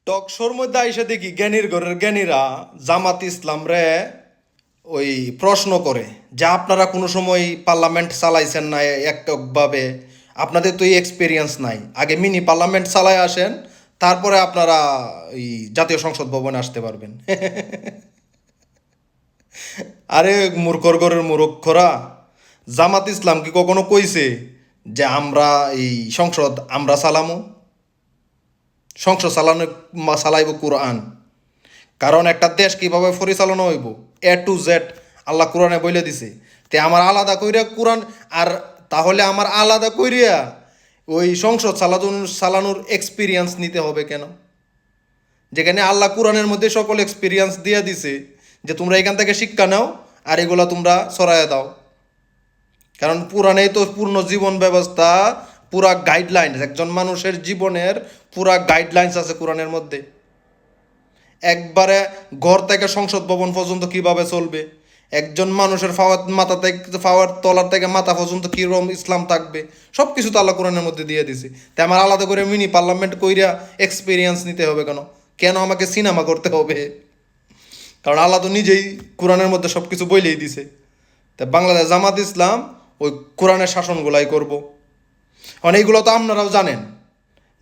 টকশোর মধ্যে আইসা দেখি জ্ঞানীর ঘরের জ্ঞানীরা জামাত ইসলাম রে ওই প্রশ্ন করে যে আপনারা কোনো সময় পার্লামেন্ট চালাইছেন না এককভাবে, আপনাদের তো এই এক্সপিরিয়েন্স নাই, আগে মিনি পার্লামেন্ট চালায় আসেন, তারপরে আপনারা এই জাতীয় সংসদ ভবনে আসতে পারবেন। আরে মূর্খর ঘরের মূর্খরা, জামাত ইসলাম কি কখনো কইছে যে আমরা এই সংসদ আমরা চালামু? সংসদ চালাইব কোরআন। কারণ একটা দেশ কিভাবে পরিচালনা হইব A to Z আল্লাহ কোরআনে বলে দিছে। তে আমার আলাদা কইরা কোরআন, আর তাহলে আমার আলাদা কইরা ওই সংসদ চালানোর এক্সপিরিয়েন্স নিতে হবে কেন? যেখানে আল্লাহ কোরআনের মধ্যে সকল এক্সপিরিয়েন্স দিয়ে দিছে যে তোমরা এখান থেকে শিক্ষা নাও আর এগুলা তোমরা ছড়াইয়া দাও। কারণ পুরাণেই তো পূর্ণ জীবন ব্যবস্থা, পুরা গাইডলাইন্স, একজন মানুষের জীবনের পুরা গাইডলাইন্স আছে কোরআনের মধ্যে। একবারে ঘর থেকে সংসদ ভবন পর্যন্ত কিভাবে চলবে, একজন মানুষের মাথা থেকে তলার থেকে মাথা পর্যন্ত কীরকম ইসলাম থাকবে, সব কিছু তো আল্লাহ কোরআনের মধ্যে দিয়ে দিছে। তাই আমার আলাদা করে মিনি পার্লামেন্ট কইরা এক্সপিরিয়েন্স নিতে হবে কেন? কেন আমাকে সিনেমা করতে হবে? কারণ আল্লাহ তো নিজেই কোরআনের মধ্যে সব কিছু বইলেই দিছে। তাই বাংলাদেশ জামাত ইসলাম ওই কোরআনের শাসনগুলাই করব। অনেকগুলো তো আপনারাও জানেন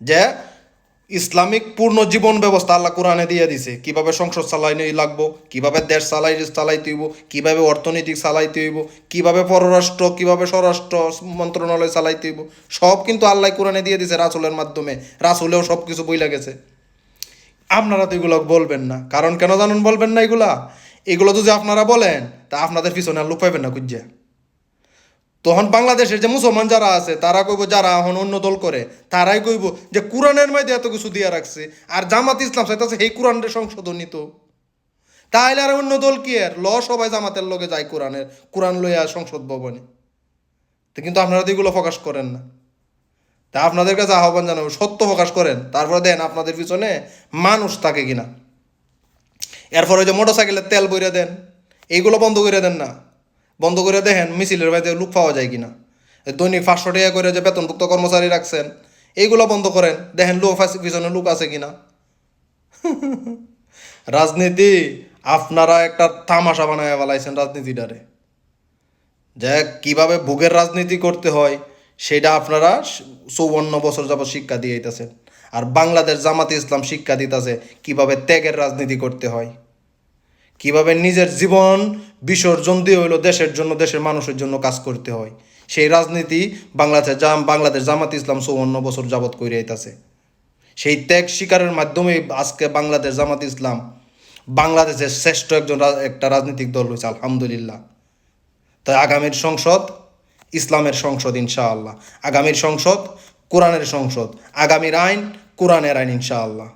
যে ইসলামিক পূর্ণ জীবন ব্যবস্থা আল্লাহ কোরআনে দিয়ে দিছে, কিভাবে সংসদ চালাইতে লাগবো, কিভাবে দেশ চালাইতে হইব, কিভাবে অর্থনৈতিক চালাইতে হইব, কিভাবে পররাষ্ট্র, কিভাবে স্বরাষ্ট্র মন্ত্রণালয় চালাইতে হইব, সব কিন্তু আল্লাহ কোরআনে দিয়ে দিছে রাসূলের মাধ্যমে। রাসূলেও সব কিছু বইলা গেছে। আপনারা তো এগুলো বলবেন না, কারণ কেন জানেন বলবেন না? এগুলো যদি আপনারা বলেন তা আপনাদের পিছনে আর লোক পাইবেন না খুঁজে। তখন বাংলাদেশের যে মুসলমান যারা আছে তারা কইব, যারা এখন অন্য দল করে তারাই কইব যে কোরআনের মধ্যে এত কিছু দিয়া রাখছে, আর জামাত ইসলাম চাইতেছে এই কোরআনের সংশোধন নিত। তাহলে আর অন্য দল কি আর সবাই জামাতের লগে যায় কোরআন লইয়া সংসদ ভবনে। তো কিন্তু আপনারা তো এগুলো প্রকাশ করেন না। তা আপনাদের কাছে আহ্বান জানাবো, সত্য প্রকাশ করেন, তারপরে দেন আপনাদের পিছনে মানুষ থাকে কিনা। এরপরে যে মোটর সাইকেলের তেল বইরে দেন, এইগুলো বন্ধ করে দেন না। বন্ধ করে দেখেন মিছিলের বাইরে লোক পাওয়া যায় কিনা। দৈনিক 500 টাকা করে যে বেতনভুক্ত কর্মচারী রাখছেন, এইগুলো বন্ধ করেন, দেখেন পিছনে লোক আছে কিনা। রাজনীতি আপনারা একটা তামাশা বানায় ফেলাইছেন রাজনীতিটারে। যে কিভাবে ভোগের রাজনীতি করতে হয় সেটা আপনারা 54 বছর যাবত শিক্ষা দিয়ে দিতেছেন। আর বাংলাদেশ জামাতে ইসলাম শিক্ষা দিতেছে কিভাবে ত্যাগের রাজনীতি করতে হয়, কিভাবে নিজের জীবন বিসর্জন দিয়ে হইলো দেশের জন্য, দেশের মানুষের জন্য কাজ করতে হয়। সেই রাজনীতি বাংলাদেশ জামাত ইসলাম 54 বছর যাবত করে আইতাছে। সেই ত্যাগ শিকারের মাধ্যমে আজকে বাংলাদেশ জামাত ইসলাম বাংলাদেশের শ্রেষ্ঠ একটা রাজনৈতিক দল হয়েছে, আলহামদুলিল্লাহ। তাই আগামীর সংসদ ইসলামের সংসদ ইনশাআল্লাহ, আগামীর সংসদ কোরআনের সংসদ, আগামীর আইন কোরআনের আইন ইনশাআল্লাহ।